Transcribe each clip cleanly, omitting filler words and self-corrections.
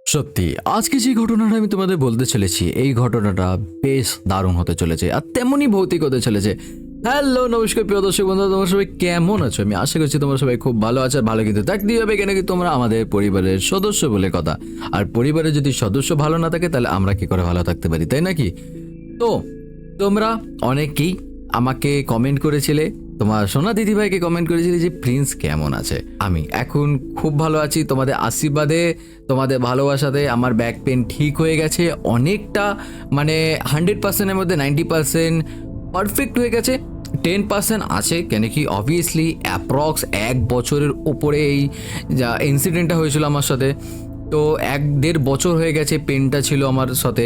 সত্যি আজকে যে ঘটনাটা আমি তোমাদের বলতে চলেছি এই ঘটনাটা বেশ দারুণ হতে চলেছে আর তেমনই ভৌতিক হতে চলেছে। হ্যালো নমস্কার প্রিয় দর্শক বন্ধুরা, তোমরা সবাই কেমন আছো? আমি আশা করছি তোমরা সবাই খুব ভালো আছো। আর ভালো কিন্তু থাকতেই হবে, কেন কি তোমরা আমাদের পরিবারের সদস্য বলে কথা। আর পরিবারের যদি সদস্য ভালো না থাকে তাহলে আমরা কি করে ভালো থাকতে পারি, তাই নাকি? তো তোমরা অনেকেই আমাকে কমেন্ট করেছিলে, তোমার সোনা দিদিভাইকে কমেন্ট করেছিলে যে প্রিন্স কেমন আছে। আমি এখন খুব ভালো আছি, তোমাদের আশীর্বাদে তোমাদের ভালোবাসাতে আমার ব্যাক পেন ঠিক হয়ে গেছে অনেকটা, মানে 100%-এর মধ্যে 90% পারফেক্ট হয়ে গেছে। 10% আছে, কেন কি অবভিয়াসলি অ্যাপ্রক্স 1 বছরের উপরে এই যা ইনসিডেন্টটা হয়েছিল আমার সাথে, তো 1-1.5 বছর হয়ে গেছে পেনটা ছিল আমার সাথে।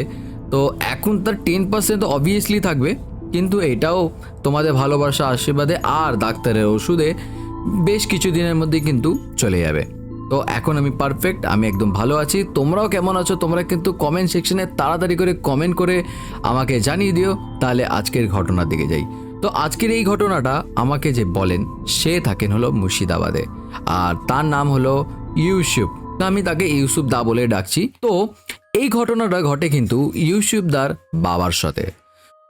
তো এখন তার 10% তো অবভিয়াসলি থাকবে, কিন্তু এটাও তোমাদের ভালোবাসা আশীর্বাদে আর ডাক্তারের ওষুধে বেশ কিছু দিনের মধ্যে কিন্তু চলে যাবে। তো এখন আমি পারফেক্ট, আমি একদম ভালো আছি। তোমরাও কেমন আছো তোমরা কিন্তু কমেন্ট সেকশনে তাড়াতাড়ি করে কমেন্ট করে আমাকে জানিয়ে দিও। তাহলে আজকের ঘটনার দিকে যাই। তো আজকের এই ঘটনাটা আমাকে যে বলেন সে থাকেন হলো মুর্শিদাবাদে, আর তার নাম হলো ইউসুফ। তো আমি তাকে ইউসুফ দা বলে ডাকছি। তো এই ঘটনাটা ঘটে কিন্তু ইউসুফ দার বাবার সাথে।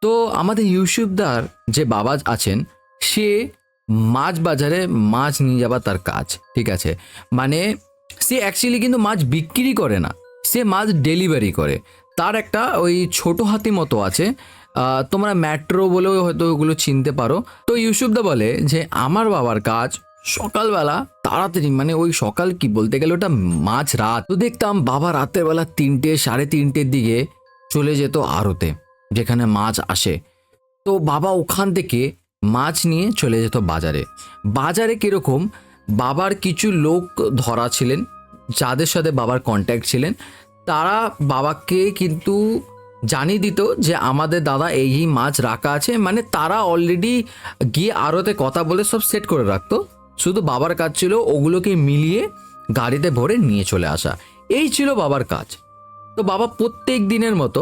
তো আমাদের ইউসুফদার যে বাবা আছেন সে মাছ বাজারে মাছ নিয়ে যাবার তার কাজ, ঠিক আছে। মানে সে অ্যাকচুয়ালি কিন্তু মাছ বিক্রি করে না, সে মাছ ডেলিভারি করে। তার একটা ওই ছোট হাতি মতো আছে, তোমরা মেট্রো বলেও হয়তো ওগুলো চিনতে পারো। তো ইউসুফদা বলে যে আমার বাবার কাজ সকালবেলা তাড়াতাড়ি, মানে ওই সকাল কি বলতে গেলে ওটা মাঝ রাত। তো দেখতাম বাবা রাতের বেলা 3টে 3:30-এর দিকে চলে যেত আড়তে, যেখানে মাছ আসে। তো বাবা ওখান থেকে মাছ নিয়ে চলে যেত বাজারে। বাজারে কীরকম, বাবার কিছু লোক ধরা ছিলেন যাদের সাথে বাবার কন্ট্যাক্ট ছিলেন, তারা বাবাকে কিন্তু জানিয়ে দিত যে আমাদের দাদা এই মাছ রাখা আছে। মানে তারা অলরেডি গিয়ে আড়তে কথা বলে সব সেট করে রাখতো, শুধু বাবার কাজ ছিল ওগুলোকে মিলিয়ে গাড়িতে ভরে নিয়ে চলে আসা। এই ছিল বাবার কাজ। তো বাবা প্রত্যেক দিনের মতো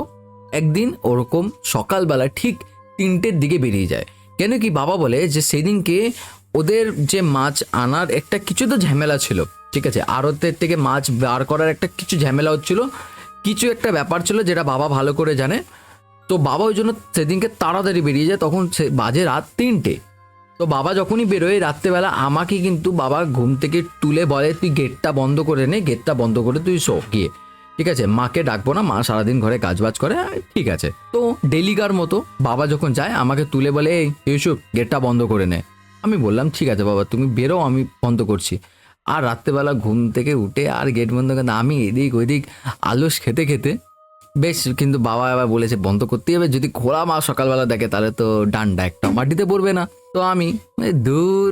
একদিন ওরকম সকালবেলা ঠিক 3টের দিকে বেরিয়ে যায়। কেন কি বাবা বলে যে সেদিনকে ওদের যে মাছ আনার একটা কিছু তো ঝামেলা ছিল, ঠিক আছে, আড়তের থেকে মাছ বার করার একটা কিছু ঝামেলা হচ্ছিল, কিছু একটা ব্যাপার ছিল যেটা বাবা ভালো করে জানে। তো বাবা ওই জন্য সেদিনকে তাড়াতাড়ি বেরিয়ে যায়, তখন সে বাজে রাত 3টে। তো বাবা যখনই বেরোয় রাত্রেবেলা আমাকে কিন্তু বাবা ঘুম থেকে তুলে বলে তুই গেটটা বন্ধ করে নে, গেটটা বন্ধ করে তুই শো গিয়ে, ঠিক আছে, মাকে ডাকবো না, মা সারাদিন ঘরে কাজবাজ করে, ঠিক আছে। তো ডেলিকার মতো বাবা যখন যায় আমাকে তুলে বলে এই ইউসুফ গেটটা বন্ধ করে নে। আমি বললাম ঠিক আছে বাবা তুমি বেরো, আমি বন্ধ করছি। আর রাত্রেবেলা ঘুম থেকে উঠে আর গেট বন্ধ করে আমি এদিক ওইদিক আলস খেতে খেতে বেশ, কিন্তু বাবা আবার বলেছে বন্ধ করতেই হবে, যদি খোলা মা সকালবেলা দেখে তাহলে তো ডান্ডা একটা মাটিতে পড়বে না। তো আমি দূর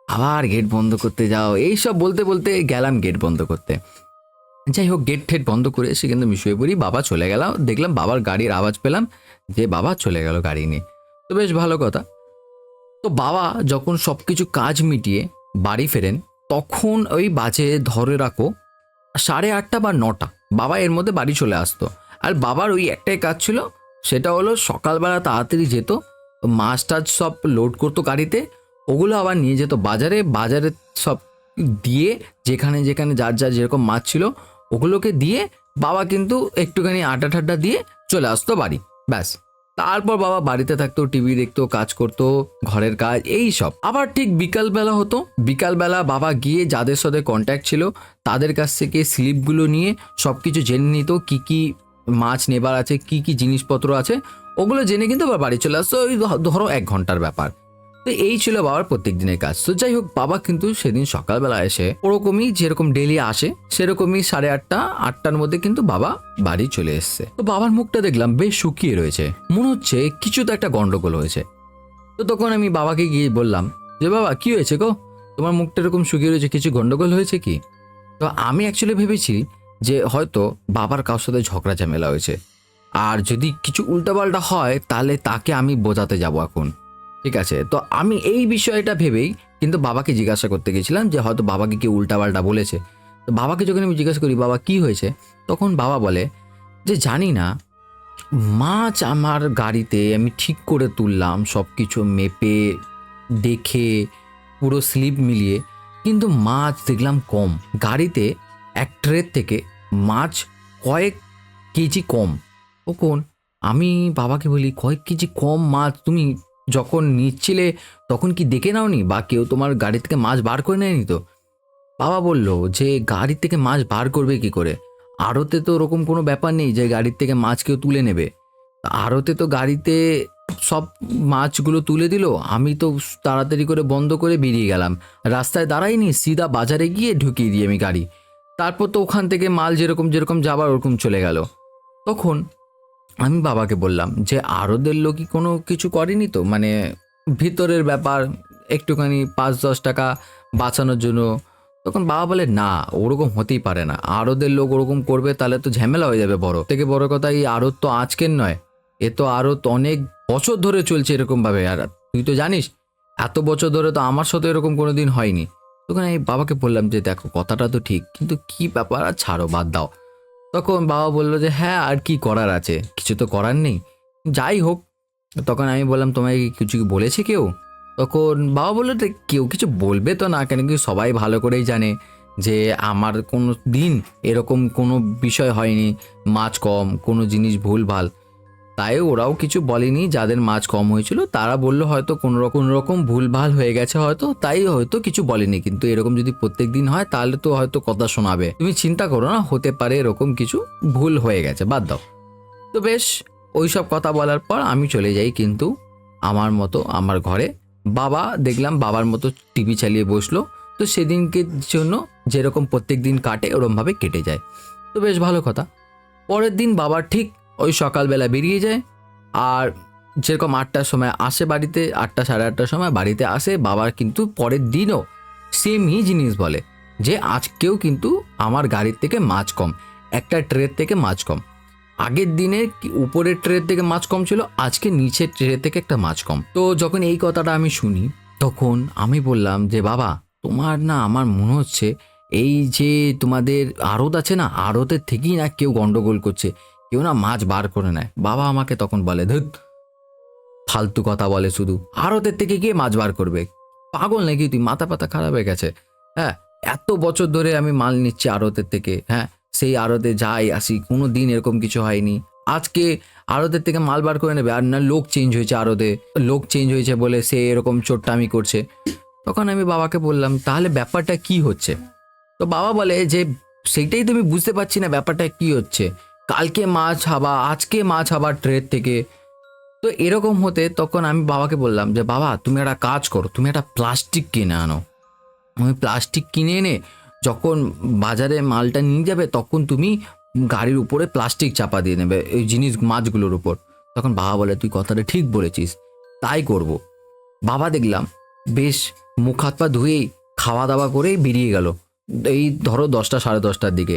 আবার গেট বন্ধ করতে যাও এইসব বলতে বলতে গেলাম গেট বন্ধ করতে। যাই হোক গেট ঠেট বন্ধ করে এসে কিন্তু আমি শুয়ে পড়ি, বাবা চলে গেল, দেখলাম বাবার গাড়ির আওয়াজ পেলাম যে বাবা চলে গেল গাড়ি নিয়ে। তো বেশ ভালো কথা। তো বাবা যখন সব কিছু কাজ মিটিয়ে বাড়ি ফেরেন তখন ওই বাজে ধরে রাখো 8:30 বা 9টা, বাবা এর মধ্যে বাড়ি চলে আসতো। আর বাবার ওই একটাই কাজ ছিল, সেটা হলো সকালবেলা তাড়াতাড়ি যেত, মাছ টাছ সব লোড করতো গাড়িতে, ওগুলো আবার নিয়ে যেত বাজারে, বাজারে সব দিয়ে যেখানে যেখানে যার যার যেরকম মাছ ছিল ওগুলোকে দিয়ে বাবা কিন্তু একটুখানি আটা ঠাড্ডা দিয়ে চলে আসতো বাড়ি, ব্যাস। তারপর বাবা বাড়িতে থাকতো, টিভি দেখতো, কাজ করতো, ঘরের কাজ এই সব। আবার ঠিক বিকালবেলা হতো, বিকালবেলা বাবা গিয়ে যাদের সাথে কন্ট্যাক্ট ছিল তাদের কাছ থেকে স্লিপগুলো নিয়ে সব কিছু জেনে নিত, কী কী মাছ নেবার আছে, কী কী জিনিসপত্র আছে, ওগুলো জেনে কিন্তু আবার বাড়ি চলে আসতো। ওই ধরো 1 ঘন্টার ব্যাপার। তো এই ছিল বাবার প্রত্যেক দিনের কাজ। তো যাই হোক বাবা কিন্তু সেদিন সকালবেলা এসে ওরকমই যেরকম ডেলি আসে সেরকমই 8:30 8টার মধ্যে কিন্তু বাবা বাড়ি চলে এসছে। তো বাবার মুখটা দেখলাম বেশ শুকিয়ে রয়েছে, মনে হচ্ছে কিছু তো একটা গন্ডগোল হয়েছে। তো তখন আমি বাবাকে গিয়ে বললাম যে বাবা কি হয়েছে গো, তোমার মুখটা এরকম শুকিয়ে রয়েছে, কিছু গন্ডগোল হয়েছে কি? তো আমি অ্যাকচুয়ালি ভেবেছি যে হয়তো বাবার কারোর সাথে ঝগড়া ঝামেলা হয়েছে, আর যদি কিছু উল্টাপাল্টা হয় তাহলে তাকে আমি বোঝাতে যাব এখন, ঠিক আছে। তো আমি এই বিষয়টা ভেবেই কিন্তু বাবাকে জিজ্ঞাসা করতে গেছিলাম যে হয়তো বাবাকে কি উল্টাপাল্টা বলেছে। তো বাবাকে যখন আমি জিজ্ঞাসা করি বাবা কি হয়েছে, তখন বাবা বলে যে জানি না, মাছ আমার গাড়িতে আমি ঠিক করে তুললাম সব কিছু মেপে দেখে পুরো স্লিপ মিলিয়ে, কিন্তু মাছ দেখলাম কম। গাড়িতে এক ট্রের থেকে মাছ কয়েক কেজি কম। তখন আমি বাবাকে বলি, কয়েক কেজি কম মাছ তুমি যখন নিচ্ছিলে তখন কি দেখে নাওনি, বা কেউ তোমার গাড়ি থেকে মাছ বার করে নেয়নি তো? বাবা বলল যে গাড়ি থেকে মাছ বার করবে কি করে, আড়তে তো ওরকম কোনো ব্যাপার নেই যে গাড়ির থেকে মাছ কেউ তুলে নেবে। আড়তে তো গাড়িতে সব মাছগুলো তুলে দিল, আমি তো তাড়াতাড়ি করে বন্ধ করে বেরিয়ে গেলাম, রাস্তায় দাঁড়াইনি, সিধা বাজারে গিয়ে ঢুকিয়ে দিই আমি গাড়ি। তারপর তো ওখান থেকে মাল যেরকম যেরকম যাবার ওরকম চলে গেল। তখন আমি বাবাকে বললাম যে আড়তের লোকই কোনো কিছু করেনি তো, মানে ভিতরের ব্যাপার, একটুখানি 5-10 টাকা বাঁচানোর জন্য। তখন বাবা বলে না, ওরকম হতেই পারে না, আড়তের লোক ওরকম করবে তাহলে তো ঝামেলা হয়ে যাবে। বড় থেকে বড় কথা, এই আড়ত তো আজকের নয়, এ তো আড়ত অনেক বছর ধরে চলছে এরকমভাবে। আর তুই তো জানিস এত বছর ধরে তো আমার সাথে এরকম কোনো দিন হয়নি। তখন আমি বাবাকে বললাম যে দেখো কথাটা তো ঠিক, কিন্তু কি ব্যাপার, আর ছাড়ো, বাদ দাও। তখন বাবা বললো যে হ্যাঁ আর কি করার আছে, কিছু তো করার নেই, যাই হোক। তখন আমি বললাম তোমায় কি কিছু কি বলেছে কেউ? তখন বাবা বললো যে কেউ কিছু বলবে তো না, কেন কি সবাই ভালো করেই জানে যে আমার কোনো দিন এরকম কোনো বিষয় হয়নি, মাছ কম কোনো জিনিস ভুলভাল। তাই ওরাও কিছু বলেনি, যাদের মাছ কম হয়েছিল তারা বললো হয়তো কোনো রকম ভুলভাল হয়ে গেছে হয়তো, তাই হয়তো কিছু বলেনি। কিন্তু এরকম যদি প্রত্যেক দিন হয় তাহলে তো হয়তো কথা শোনাবে, তুমি চিন্তা করো না, হতে পারে এরকম কিছু ভুল হয়ে গেছে, বাদ দাও। তো বেশ, ওই সব কথা বলার পর আমি চলে যাই কিন্তু আমার মতো আমার ঘরে। বাবা দেখলাম বাবার মতো টিভি চালিয়ে বসলো। তো সেদিনকে জন্য যেরকম প্রত্যেক দিন কাটে ওরমভাবে কেটে যায়। তো বেশ ভালো কথা। পরের দিন বাবা ঠিক ওই সকালবেলা বেরিয়ে যায়, আর যেরকম 8টার সময় আসে বাড়িতে, 8টা সাড়ে 8টার সময় বাড়িতে আসে। বাবার কিন্তু পরের দিনও সেমই জিনিস বলে যে আজকেও কিন্তু আমার গাড়ির থেকে মাছ কম, একটা ট্রের থেকে মাছ কম। আগের দিনে উপরের ট্রের থেকে মাছ কম ছিল, আজকে নিচের ট্রে থেকে একটা মাছ কম। তো যখন এই কথাটা আমি শুনি তখন আমি বললাম যে বাবা, তোমার না আমার মনে হচ্ছে এই যে তোমাদের আড়ত আছে না, আড়তের থেকেই না কেউ গন্ডগোল করছে, কেউ না মাছ বার করে নেয়। বাবা আমাকে তখন বলে ধুত, ফালতু কথা বলে শুধু, আড়তের থেকে গিয়ে মাছ বার করবে, পাগল নাকি তুই, মাথা পাতা খারাপ হয়ে গেছে? হ্যাঁ, এত বছর ধরে আমি মাল নিচ্ছি আড়তের থেকে, হ্যাঁ, সেই আড়তে যাই আসি, কোনো দিন এরকম কিছু হয়নি, আজকে আড়তের থেকে মাল বার করে নেবে? আর না লোক চেঞ্জ হয়েছে, আড়তে লোক চেঞ্জ হয়েছে বলে সে এরকম চোট্টামি করছে। তখন আমি বাবাকে বললাম তাহলে ব্যাপারটা কি হচ্ছে? তো বাবা বলে যে সেইটাই তো আমি বুঝতে পারছি না ব্যাপারটা কি হচ্ছে, কালকে মাছ হাবা, আজকে মাছ হাবার ট্রের থেকে। তো এরকম হতে তখন আমি বাবাকে বললাম যে বাবা তুমি একটা কাজ করো, তুমি একটা প্লাস্টিক কিনে আনো। আমি প্লাস্টিক কিনে এনে যখন বাজারে মালটা নিয়ে যাবে তখন তুমি গাড়ির উপরে প্লাস্টিক চাপা দিয়ে নেবে এই জিনিস মাছগুলোর উপর। তখন বাবা বলে তুই কথাটা ঠিক বলেছিস, তাই করব। বাবা দেখলাম বেশ মুখ হাত পা ধুয়েই খাওয়া দাওয়া করেই বেরিয়ে গেল। এই ধরো 10টা সাড়ে 10টার দিকে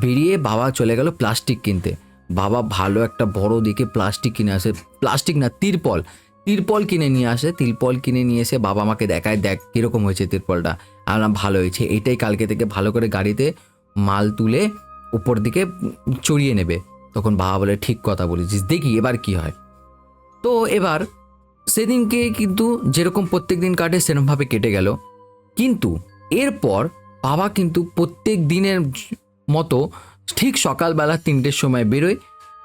বেরিয়ে বাবা চলে গেল প্লাস্টিক কিনতে। বাবা ভালো একটা বড় দিকে প্লাস্টিক কিনে আসে, প্লাস্টিক না তিরপল, তিরপল কিনে নিয়ে আসে। তিরপল কিনে নিয়ে এসে বাবা আমাকে দেখায়, দেখ কীরকম হয়েছে তিরপলটা। আমরা ভালো হয়েছে, এটাই কালকে থেকে ভালো করে গাড়িতে মাল তুলে উপর দিকে চড়িয়ে নেবে। তখন বাবা বলে ঠিক কথা বলেছিস, দেখি এবার কি হয়। তো এবার সেদিনকে কিন্তু যেরকম প্রত্যেক দিন কাটে সেরকমভাবে কেটে গেল। কিন্তু এরপর বাবা কিন্তু প্রত্যেক দিনের মতো ঠিক সকালবেলা 3টের সময় বেরোয়।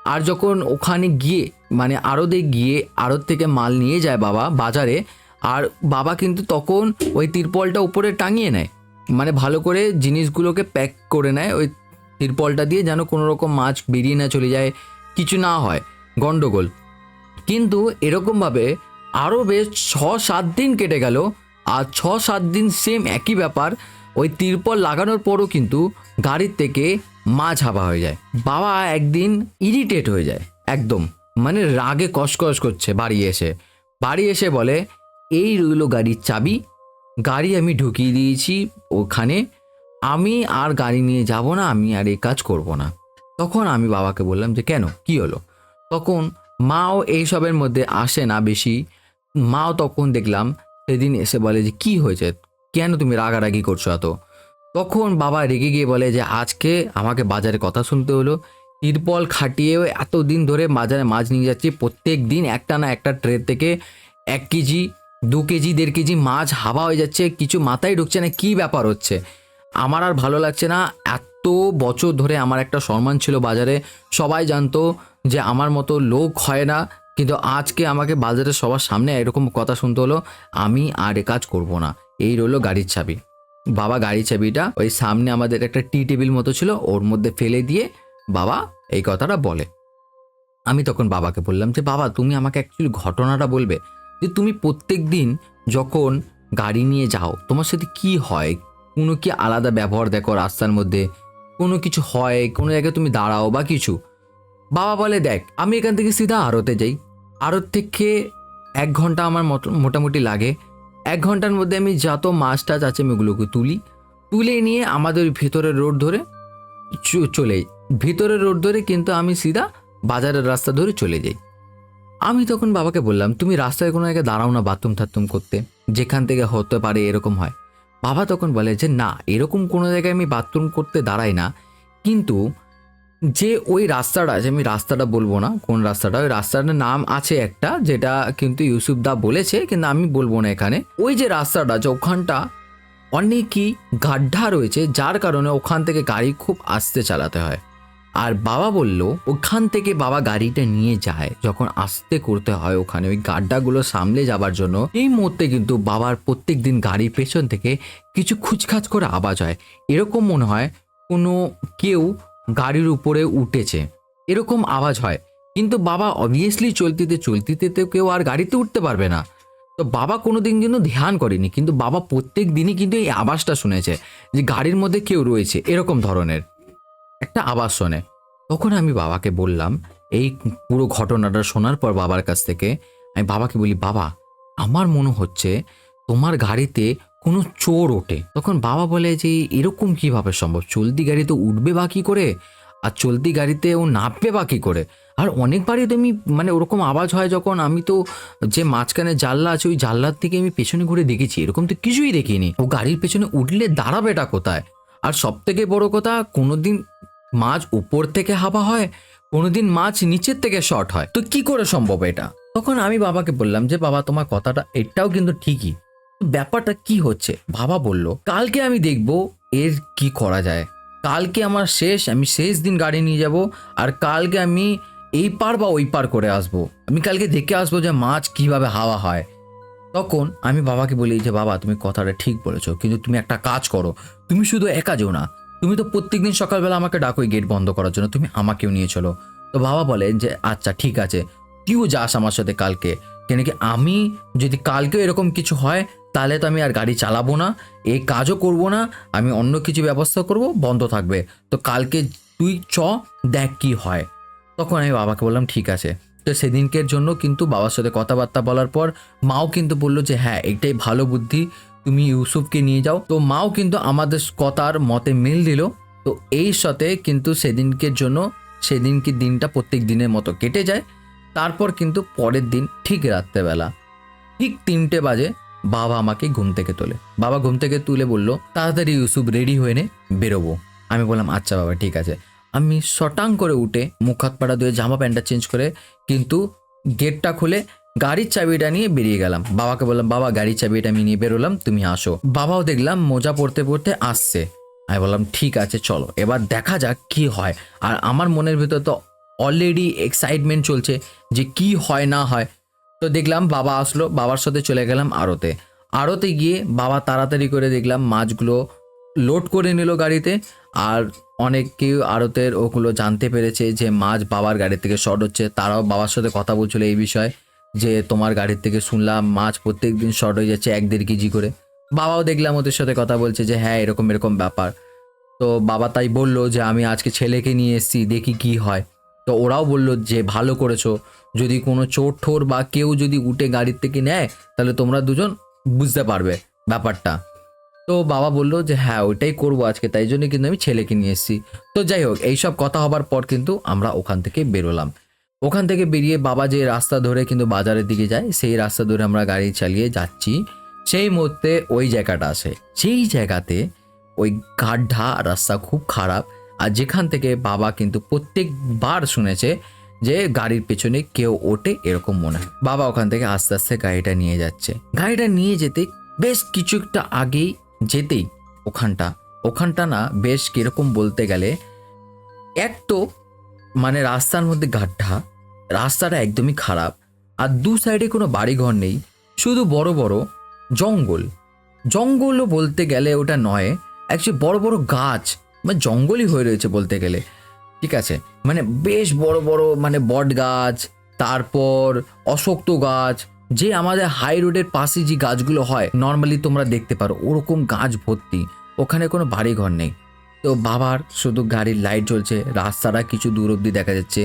আর যখন ওখানে গিয়ে মানে আড়তে গিয়ে আড়ত থেকে মাল নিয়ে যায় বাবা বাজারে, আর বাবা কিন্তু তখন ওই তিরপলটা উপরে টাঙিয়ে নেয়, মানে ভালো করে জিনিসগুলোকে প্যাক করে নেয় ওই তিরপলটা দিয়ে, যেন কোনো রকম মাছ বেরিয়ে না চলে যায়, কিছু না হয় গন্ডগোল। কিন্তু এরকমভাবে আরও বেশ 6-7 দিন কেটে গেল। আর 6-7 দিন সেম একই ব্যাপার, ওই তিরপল লাগানোর পরও কিন্তু গাড়ির থেকে মাছ হাবা হয়ে যায়। বাবা একদিন ইরিটেট হয়ে যায় একদম, মানে রাগে কসকস করছে। বাড়ি এসে বলে এই রইল গাড়ির চাবি, গাড়ি আমি ঢুকিয়ে দিয়েছি ওখানে, আমি আর গাড়ি নিয়ে যাব না, আমি আর এই কাজ করব না। তখন আমি বাবাকে বললাম যে কেন, কি হলো? তখন মাও এইসবের মধ্যে আসে না বেশি। মাও তখন দেখলাম সেদিন এসে বলে যে কি হয়েছে, কেন তুমি রাগারাগি করছো এত? তখন বাবা রেগে গিয়ে বলে যে আজকে আমাকে বাজারে কথা শুনতে হলো, তিরপল খাটিয়ে এতদিন ধরে বাজারে মাছ নিয়ে যাচ্ছি, প্রত্যেক দিন একটা না একটা ট্রে থেকে 1 কেজি 2 কেজি 1.5 কেজি মাছ হাওয়া হয়ে যাচ্ছে, কিছু মাথায় ঢুকছে না, কি ব্যাপার হচ্ছে? আমার আর ভালো লাগছে না, এত বছর ধরে আমার একটা সম্মান ছিল বাজারে, সবাই জানতো যে আমার মতো লোক হয় না, কিন্তু আজকে আমাকে বাজারে সবার সামনে এরকম কথা শুনতে হলো। আমি আর এ কাজ করব না। এই রইলো গাড়ির চাবি। বাবা গাড়ির চাবিটা ওই সামনে আমাদের একটা টি টেবিল মতো ছিল, ওর মধ্যে ফেলে দিয়ে বাবা এই কথাটা বলে। আমি তখন বাবাকে বললাম যে বাবা, তুমি আমাকে অ্যাকচুয়ালি ঘটনাটা বলবে যে তুমি প্রত্যেক দিন যখন গাড়ি নিয়ে যাও তোমার সাথে কি হয়, কোনো কি আলাদা ব্যবহার দেখো রাস্তার মধ্যে, কোনো কিছু হয়, কোনো জায়গায় তুমি দাঁড়াও বা কিছু? বাবা বলে, দেখ আমি এখান থেকে সিধা আড়তে যাই, আড়ত থেকে 1 ঘন্টা আমার মোটামুটি লাগে। 1 ঘন্টার মধ্যে আমি যত মাছ টাছ আছে আমি ওগুলোকে তুলে নিয়ে আমাদের ভিতরের রোড ধরে চলে ভিতরের রোড ধরে কিন্তু আমি সিধা বাজারের রাস্তা ধরে চলে যাই। আমি তখন বাবাকে বললাম, তুমি রাস্তায় কোনো জায়গায় দাঁড়াও না বাথরুম টাথরুম করতে, যেখান থেকে হতে পারে এরকম হয়? বাবা তখন বলে যে না, এরকম কোনো জায়গায় আমি বাথরুম করতে দাঁড়াই না, কিন্তু যে ওই রাস্তাটা আছে, আমি রাস্তাটা বলবো না কোন রাস্তাটা, ওই রাস্তাটার নাম আছে একটা, যেটা কিন্তু ইউসুফ দা বলেছে কিন্তু আমি বলবো না এখানে। ওই যে রাস্তাটা আছে ওখানটা অনেকই গাড্ডা রয়েছে, যার কারণে ওখান থেকে গাড়ি খুব আস্তে চালাতে হয়। আর বাবা বলল ওখান থেকে বাবা গাড়িটা নিয়ে যায় যখন আস্তে করতে হয় ওখানে ওই গাড্ডাগুলো সামলে যাবার জন্য। এই মুহূর্তে কিন্তু বাবার প্রত্যেক দিন গাড়ির পেছন থেকে কিছু খুচখাচ করে আওয়াজ হয়, এরকম মনে হয় কোনো কেউ গাড়ির উপরে উঠেছে, এরকম আওয়াজ হয়। কিন্তু বাবা অবভিয়াসলি চলতিতে তো কেউ আর গাড়িতে উঠতে পারবে না, তো বাবা কোনোদিন কিন্তু ধ্যান করেনি, কিন্তু বাবা প্রত্যেক দিনই কিন্তু এই আওয়াজটা শুনেছে যে গাড়ির মধ্যে কেউ রয়েছে, এরকম ধরনের একটা আওয়াজ শোনে। তখন আমি বাবাকে বললাম, এই পুরো ঘটনাটা শোনার পর বাবার কাছ থেকে আমি বাবাকে বলি, বাবা আমার মনে হচ্ছে তোমার গাড়িতে কোনো চোর ওঠে। তখন বাবা বলে যে এরকম কিভাবে সম্ভব, চলতি গাড়ি তো উঠবে বা কী করে, আর চলতি গাড়িতে ও নামবে বা কী করে? আর অনেকবারই তো আমি মানে ওরকম আওয়াজ হয় যখন আমি তো যে মাঝখানে জানলা আছে ওই জানলার থেকে আমি পেছনে ঘুরে দেখেছি, এরকম তো কিছুই দেখিনি। ও গাড়ির পেছনে উঠলে দাঁড়াবেটা কোথায়? আর সব থেকে বড় কথা, কোনোদিন মাছ উপর থেকে হাওয়া হয়, কোনোদিন মাছ নিচের থেকে শর্ট হয়, তো কি করে সম্ভব এটা? তখন আমি বাবাকে বললাম যে বাবা তোমার কথাটা এটাও কিন্তু ঠিকই, ব্যাপারটা কি হচ্ছে? বাবা বলল, কালকে আমি দেখব এর কি করা যায়। কালকে আমার আমি শেষ দিন গাড়ি নিয়ে যাব, আর কালকে আমি এই পার বা ওই পার করে আসবো, আমি কালকে দেখে আসবো যে মাছ কিভাবে হাওয়া হয়। তখন আমি বাবাকে বলি যে বাবা তুমি কথাটা ঠিক বলেছো, কিন্তু তুমি একটা কাজ করো, তুমি শুধু একা যেও না, তুমি তো প্রত্যেকদিন সকালবেলা আমাকে ডাকো গেট বন্ধ করার জন্য, তুমি আমাকেও নিয়ে চলো। তো বাবা বলে যে আচ্ছা ঠিক আছে, তুইও যাস আমার সাথে কালকে, কেন কি আমি যদি কালকেও এরকম কিছু হয় তাহলে তো আমি আর গাড়ি চালাবো না, এই কাজও করব না, আমি অন্য কিছু ব্যবস্থা করব, বন্ধ থাকবে। তো কালকে তুই দেখ কি হয়। তখন আমি বাবাকে বললাম ঠিক আছে। তো সেদিনকের জন্য কিন্তু বাবার সাথে কথাবার্তা বলার পর মাও কিন্তু বললো যে হ্যাঁ এটাই ভালো বুদ্ধি, তুমি ইউসুফকে নিয়ে যাও। তো মাও কিন্তু আমাদের কথার মতে মিল দিল। তো এই সাথে কিন্তু সেদিনকে দিনটা প্রত্যেক দিনের মতো কেটে যায়। তারপর কিন্তু পরের দিন ঠিক রাত্রেবেলা ঠিক 3টে বাজে বাবা আমাকে ঘুম থেকে তোলে। বাবা ঘুম থেকে তুলে বলল তাড়াতাড়ি ইউসুফ রেডি হয়ে নে, বেরোবো। আমি বললাম আচ্ছা বাবা ঠিক আছে। আমি শটাং করে উঠে মুখ হাত পাটা ধুয়ে জামা প্যান্টটা চেঞ্জ করে কিন্তু গেটটা খুলে গাড়ির চাবিটা নিয়ে বেরিয়ে গেলাম। বাবাকে বললাম বাবা গাড়ির চাবিটা আমি নিয়ে বেরোলাম, তুমি আসো। বাবাও দেখলাম মোজা পরতে পরতে আসছে। আমি বললাম ঠিক আছে চলো এবার দেখা যাক কি হয়। আর আমার মনের ভিতর তো অলরেডি এক্সাইটমেন্ট চলছে যে কি হয় না হয়। তো দেখলাম বাবা আসলো, বাবার সাথে চলে গেলাম আড়তে। আড়তে গিয়ে বাবা তাড়াতাড়ি করে দেখলাম মাছগুলো লোড করে নিল গাড়িতে। আর অনেকেই আড়তের ওগুলো জানতে পেরেছে যে মাছ বাবার গাড়ি থেকে শর্ট হচ্ছে, তারাও বাবার সাথে কথা বলছিল এই বিষয়ে যে তোমার গাড়ির থেকে শুনলাম মাছ প্রত্যেক দিন শর্ট হয়ে যাচ্ছে 1-1.5 কেজি করে। বাবাও দেখলাম ওদের সাথে কথা বলছে যে হ্যাঁ এরকম এরকম ব্যাপার। তো বাবা তাই বলল যে আমি আজকে ছেলেকে নিয়ে এসেছি, দেখি কি হয়। তো ওরাও বলল যে ভালো করেছো, যদি কোনো চোর ঠোর বা কেউ যদি উঠে গাড়ির থেকে নেয় তাহলে তোমরা দুজন বুঝতে পারবে ব্যাপারটা। তো বাবা বললো যে হ্যাঁ ওইটাই করবো আজকে, তাই জন্য কিন্তু আমি ছেলেকে নিয়ে এসেছি। তো যাই হোক এইসব কথা হবার পর কিন্তু আমরা ওখান থেকে বেরোলাম। ওখান থেকে বেরিয়ে বাবা যে রাস্তা ধরে কিন্তু বাজারের দিকে যায় সেই রাস্তা ধরে আমরা গাড়ি চালিয়ে যাচ্ছি। সেই মুহূর্তে ওই জায়গাটা আসে, সেই জায়গাতে ওই গাড্ডা রাস্তা খুব খারাপ, আর যেখান থেকে বাবা কিন্তু প্রত্যেকবার শুনেছে যে গাড়ির পেছনে কেউ ওঠে এরকম মনে হয়। বাবা ওখান থেকে আস্তে আস্তে গাড়িটা নিয়ে যাচ্ছে। গাড়িটা নিয়ে যেতে বেশ কিছুটা আগেই যেতেই ওখানটা না বেশ কিরকম বলতে গেলে, এক তো মানে রাস্তার মধ্যে গাড্ডা, রাস্তাটা একদমই খারাপ, আর দু সাইডে কোনো বাড়িঘর নেই, শুধু বড় বড় জঙ্গল। জঙ্গলও বলতে গেলে ওটা নয়, অ্যাকচুয়ালি বড় বড় গাছ, মানে জঙ্গলই হয়ে রয়েছে বলতে গেলে। ঠিক আছে, মানে বেশ বড় বড় মানে বট গাছ, তারপর অশক্ত গাছ, যে আমাদের হাই রোডের পাশে যে গাছগুলো হয় নর্মালি তোমরা দেখতে পারো, ওরকম গাছ ভর্তি। ওখানে কোনো বাড়িঘর নেই। তো বাবার শুধু গাড়ির লাইট জ্বলছে, রাস্তাটা কিছু দূর অবধি দেখা যাচ্ছে,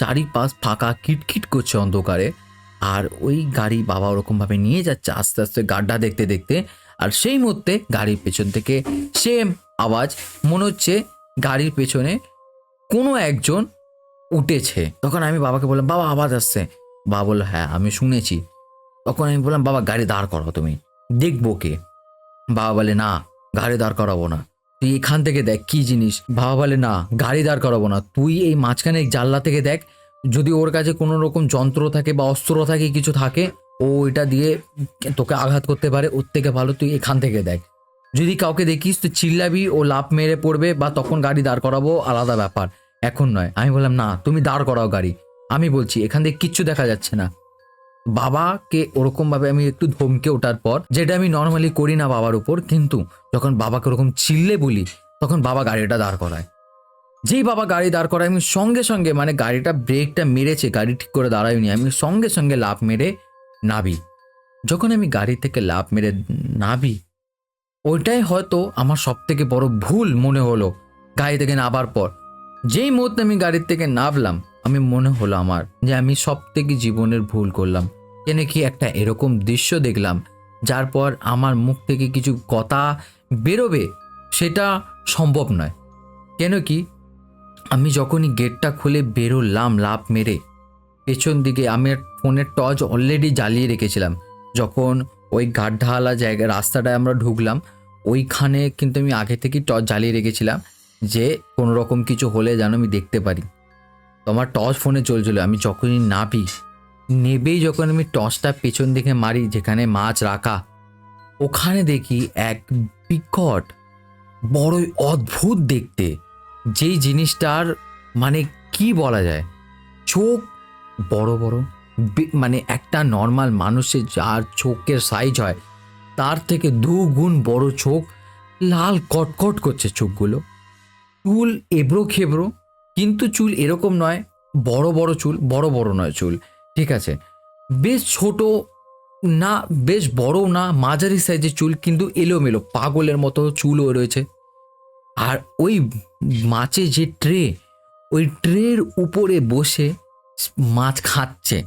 চারিপাশ ফাঁকা, কিটকিট করছে অন্ধকারে। আর ওই গাড়ি বাবা ওরকমভাবে নিয়ে যাচ্ছে আস্তে আস্তে গাড্ডা দেখতে দেখতে। আর সেই মুহূর্তে গাড়ির পেছন থেকে সেম আওয়াজ, মনে হচ্ছে গাড়ির পেছনে কোনো একজন উঠেছে। তখন আমি বাবাকে বললাম, বাবা আওয়াজ আসছে। বাবা বললো, হ্যাঁ আমি শুনেছি। তখন আমি বললাম, বাবা গাড়ি দাঁড় করাও, তুমি দেখবো কে? বাবা বলে, না গাড়ি দাঁড় করাবো না, তুই এখান থেকে দেখ কি জিনিস। বাবা বলে, না গাড়ি দাঁড় করাবো না, তুই এই মাঝখানে জানলা থেকে দেখ, যদি ওর কাছে কোনো রকম যন্ত্র থাকে বা অস্ত্র থাকে, কিছু থাকে, ও এটা দিয়ে তোকে আঘাত করতে পারে, ওর থেকে ভালো তুই এখান থেকে দেখ। যদি কাউকে দেখিস তুই চিল্লাবি, ও লাফ মেরে পড়বে, বা তখন গাড়ি দাঁড় করাবো, আলাদা ব্যাপার, এখন নয়। আমি বললাম, না তুমি দাঁড় করাও গাড়ি, আমি বলছি এখান থেকে কিচ্ছু দেখা যাচ্ছে না। বাবাকে ওরকম ভাবে আমি একটু ধমকে ওঠার পর, যেটা আমি নর্মালি করি না বাবার উপর, কিন্তু যখন বাবাকে ওরকম চিল্লে বলি, তখন বাবা গাড়িটা দাঁড় করায়। যেই বাবা গাড়ি দাঁড় করায়, আমি সঙ্গে সঙ্গে মানে গাড়িটা ব্রেকটা মেরেছে, গাড়ি ঠিক করে দাঁড়ায়নি, আমি সঙ্গে সঙ্গে লাফ মেরে নাবি। যখন আমি গাড়ি থেকে লাফ মেরে নাবি, ওইটাই হয়তো আমার সব থেকে বড় ভুল মনে হলো গাড়ি থেকে নাবার পর। যেই মুহূর্তে আমি গাড়ির থেকে নামলাম, আমি মনে হলো আমার যে আমি সব থেকে জীবনের ভুল করলাম। কেন কি একটা এরকম দৃশ্য দেখলাম, যার পর আমার মুখ থেকে কিছু কথা বেরোবে সেটা সম্ভব নয়। কেন কি আমি যখনই গেটটা খুলে বেরোলাম লাফ মেরে, পেছন দিকে আমি ফোনের টর্চ অলরেডি জ্বালিয়ে রেখেছিলাম। যখন ওই গাড্ডাওয়ালা জায়গায় রাস্তাটায় আমরা ঢুকলাম, ওইখানে কিন্তু আমি আগে থেকেই টর্চ জ্বালিয়ে রেখেছিলাম, যে কোনো রকম কিছু হলে যেন আমি দেখতে পারি। তো আমার টর্চ ফোনে চলছিল। আমি যখনই নাবি, নেবেই যখন আমি টর্চটা পেছন দিকে মারি যেখানে মাছ রাখা, ওখানে দেখি এক বিকট বড়ই অদ্ভুত দেখতে, যেই জিনিসটার মানে কি বলা যায়, চোখ বড় বড়, মানে একটা নর্মাল মানুষের যার চোখের সাইজ হয় তার থেকে 2 গুণ বড় চোখ, লাল কটকট করছে চোখগুলো, চুল এবড়ো খেবড়ো, কিন্তু চুল এরকম নয় বড় বড় চুল, বড় বড় নয় চুল, ঠিক আছে, বেশ ছোট না বেশ বড় না, মাঝারি সাইজের চুল, কিন্তু এলোমেলো পাগলের মতো চুলও রয়েছে। আর ওই মাছের যে ট্রে, ওই ট্রের উপরে বসে মাছ খাচ্ছে,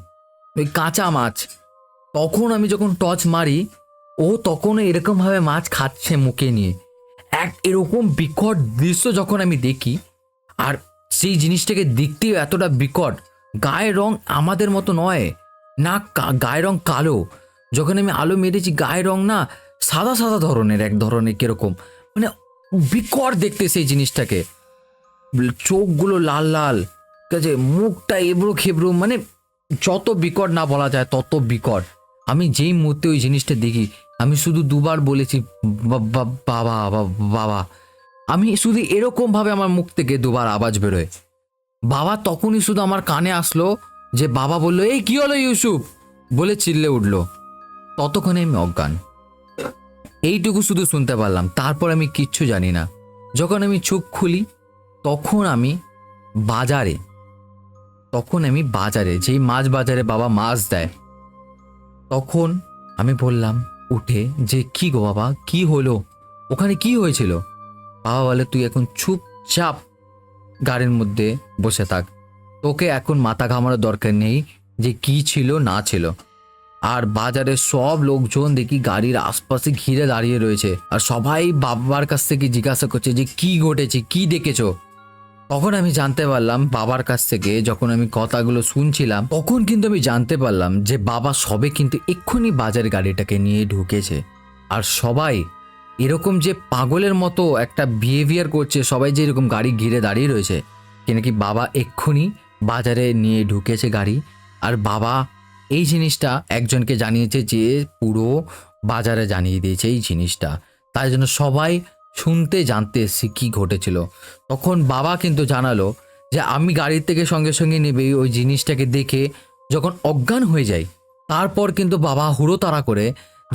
ওই কাঁচা মাছ। তখন আমি যখন টর্চ মারি, ও তখনও এরকমভাবে মাছ খাচ্ছে মুখে নিয়ে। এক এরকম বিকট দৃশ্য যখন আমি দেখি, আর সেই জিনিসটাকে দেখতেও এতটা বিকট, গায়ের রং আমাদের মতো নয় না, গায়ের রং কালো। যখন আমি আলো মেরেছি গায়ের রং না সাদা সাদা ধরনের, এক ধরনের কিরকম মানে বিকট দেখতে সেই জিনিসটাকে, চোখগুলো লাল লাল, ঠিক আছে, মুখটা এবড়ো খেবড়ো, মানে যত বিকট না বলা যায় তত বিকট। আমি যেই মুহূর্তে ওই জিনিসটা দেখি, আমি শুধু দুবার বলেছি বাবা বাবা বাবা, আমি শুধু এরকম ভাবে আমার মুখ থেকে দুবার আওয়াজ বেরোয়। বাবা তখনই শুধু আমার কানে আসলো যে বাবা বললো, এই কি হলো ইউসুফ বলে চিল্লে উঠলো। ততক্ষণে আমি অজ্ঞান, এইটুকু শুধু শুনতে পারলাম, তারপর আমি কিচ্ছু জানি না। যখন আমি চোখ খুলি, তখন আমি বাজারে, যেই মাছ বাজারে বাবা মাছ দেয়, তখন আমি বললাম উঠে যে, কি গো বাবা, কি হলো, ওখানে কি হয়েছিল? বাবা বলে, তুই এখন চুপচাপ গাড়ির মধ্যে বসে থাক, তোকে এখন মাথা ঘামানোর দরকার নেই যে কি ছিল না ছিল। আর বাজারের সব লোকজন দেখি গাড়ির আশপাশে ঘিরে দাঁড়িয়ে রয়েছে, আর সবাই বাবার কাছ থেকে জিজ্ঞাসা করছে যে কি ঘটেছে, কি দেখেছো। তখন আমি জানতে পারলাম বাবার কাছ থেকে, যখন আমি কথাগুলো শুনছিলাম, তখন কিন্তু আমি জানতে পারলাম যে বাবা সবে কিন্তু এক্ষুনি বাজার গাড়িটাকে নিয়ে ঢুকেছে। আর সবাই এরকম যে পাগলের মতো একটা বিহেভিয়ার করছে, সবাই যে এরকম গাড়ি ঘিরে দাঁড়িয়ে রয়েছে, কেন কি বাবা এক্ষুনি বাজারে নিয়ে ঢুকেছে গাড়ি। আর বাবা এই জিনিসটা একজনকে জানিয়েছে, যে পুরো বাজারে জানিয়ে দিয়েছে এই জিনিসটা। তাই জন্য সবাই শুনতে জানতে এসেছি কী ঘটেছিল। তখন বাবা কিন্তু জানালো যে আমি গাড়ির থেকে সঙ্গে সঙ্গে নেবেই ওই জিনিসটাকে দেখে যখন অজ্ঞান হয়ে যাই, তারপর কিন্তু বাবা হুড়োতাড়া করে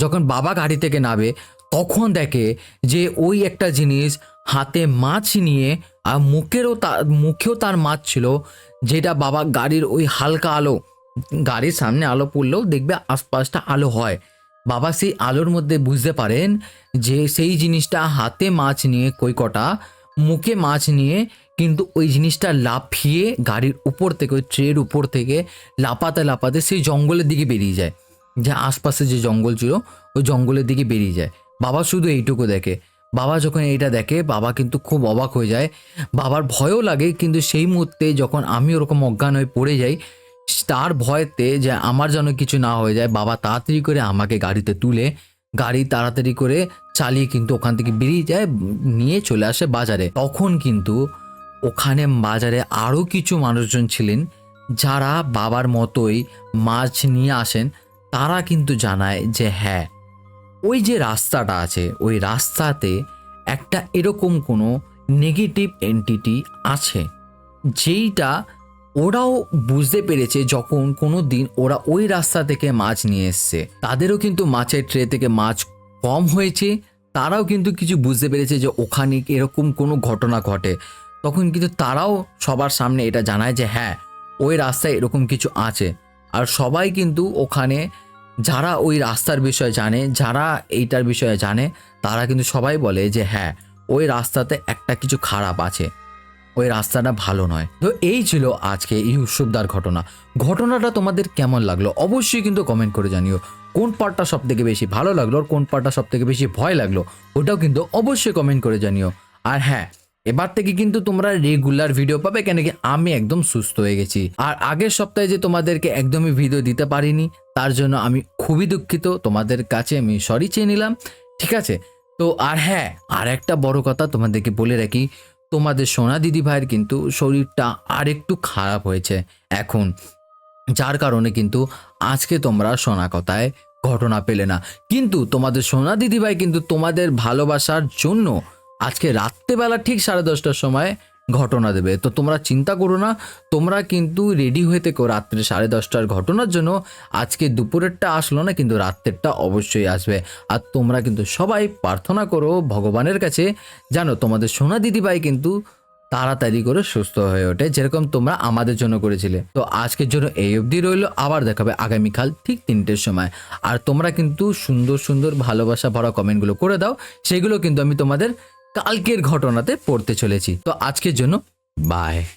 যখন বাবা গাড়ি থেকে নামে তখন দেখে যে ওই একটা জিনিস হাতে মাছ নিয়ে, আর মুখেও তার মাছ ছিল, যেটা বাবা গাড়ির ওই হালকা আলো, গাড়ির সামনে আলো পড়লেও দেখবে আশপাশটা আলো হয়, বাবা সেই আলোর মধ্যে বুঝতে পারেন যে সেই জিনিসটা হাতে মাছ নিয়ে কটা, মুখে মাছ নিয়ে কিন্তু ওই জিনিসটা লাফিয়ে গাড়ির উপর থেকে, ওই ট্রের উপর থেকে লাফাতে লাফাতে সেই জঙ্গলের দিকে বেরিয়ে যায়, যে আশপাশে যে জঙ্গল ছিল ওই জঙ্গলের দিকে বেরিয়ে যায়। বাবা শুধু এইটুকু দেখে। বাবা যখন এইটা দেখে বাবা কিন্তু খুব অবাক হয়ে যায়, বাবার ভয়ও লাগে, কিন্তু সেই মুহূর্তে যখন আমি ওরকম অজ্ঞান হয়ে পড়ে যাই তার ভয়তে যে আমার যেন কিছু না হয়ে যায়, বাবা তাড়াতাড়ি করে আমাকে গাড়িতে তুলে গাড়ি তাড়াতাড়ি করে চালিয়ে কিন্তু ওখান থেকে বেরিয়ে যায়, নিয়ে চলে আসে বাজারে। তখন কিন্তু ওখানে বাজারে আরও কিছু মানুষজন ছিলেন যারা বাবার মতোই মাছ নিয়ে আসেন। তারা কিন্তু জানায় যে হ্যাঁ, ওই যে রাস্তাটা আছে ওই রাস্তাতে একটা এরকম কোনো নেগেটিভ এন্টিটি আছে, যেইটা ওরাও বুঝতে পেরেছে যখন কোনো দিন ওরা ওই রাস্তা থেকে মাছ নিয়ে এসছে, তাদেরও কিন্তু মাছের ট্রে থেকে মাছ কম হয়েছে, তারাও কিন্তু কিছু বুঝতে পেরেছে যে ওখানে এরকম কোনো ঘটনা ঘটে। তখন কিন্তু তারাও সবার সামনে এটা জানায় যে হ্যাঁ, ওই রাস্তায় এরকম কিছু আছে। আর সবাই কিন্তু ওখানে যারা ওই রাস্তার বিষয়ে জানে, যারা এইটার বিষয়ে জানে, তারা কিন্তু সবাই বলে যে হ্যাঁ, ওই রাস্তাতে একটা কিছু খারাপ আছে, ওই রাস্তাটা ভালো নয়। তো এই ছিল আজকে ইউসুফদার ঘটনাটা তোমাদের কেমন লাগলো অবশ্যই কিন্তু কমেন্ট করে জানিও। কোন পার্টটা সব থেকে বেশি ভালো লাগলো আর কোন পার্টটা সব থেকে বেশি ভয় লাগলো ওটাও কিন্তু অবশ্যই কমেন্ট করে জানিও। আর হ্যাঁ, এবার থেকে কিন্তু তোমরা রেগুলার ভিডিও পাবে, কেন কি আমি একদম সুস্থ হয়ে গেছি। আর আগের সপ্তাহে যে তোমাদেরকে একদমই ভিডিও দিতে পারিনি তার জন্য আমি খুবই দুঃখিত, তোমাদের কাছে আমি সরি চেয়ে নিলাম, ঠিক আছে? তো আর হ্যাঁ, আর একটা বড় কথা তোমাদেরকে বলে রাখি, তোমাদের সোনা দিদি ভাইয়ের কিন্তু শরীরটা আর একটু খারাপ হয়েছে এখন, যার কারণে কিন্তু আজকে তোমরা সোনা কথায় ঘটনা পেলে না। কিন্তু তোমাদের সোনা দিদি ভাই কিন্তু তোমাদের ভালোবাসার জন্য আজকে রাত্রেবেলা ঠিক 10:30টার সময় ঘটনা দেবে। তো তোমরা চিন্তা করো না, তোমরা কিন্তু রেডি হয়ে থেকো রাত্রে 10:30টার ঘটনার জন্য। আজকে দুপুরেরটা আসলো না, কিন্তু রাত্রেরটা অবশ্যই আসবে। আর তোমরা কিন্তু সবাই প্রার্থনা করো ভগবানের কাছে, জানো তোমাদের সোনা দিদিভাই কিন্তু তাড়াতাড়ি করে সুস্থ হয়ে ওঠে, যেরকম তোমরা আমাদের জন্য করেছিলে। তো আজকের জন্য এই অবধি রইলো, আবার দেখাবে আগামীকাল ঠিক 3টের সময়। আর তোমরা কিন্তু সুন্দর সুন্দর ভালোবাসা ভরা কমেন্টগুলো করে দাও, সেগুলো কিন্তু আমি তোমাদের কালকের ঘটনাতে পড়তে চলেছি। তো আজকের জন্য বাই।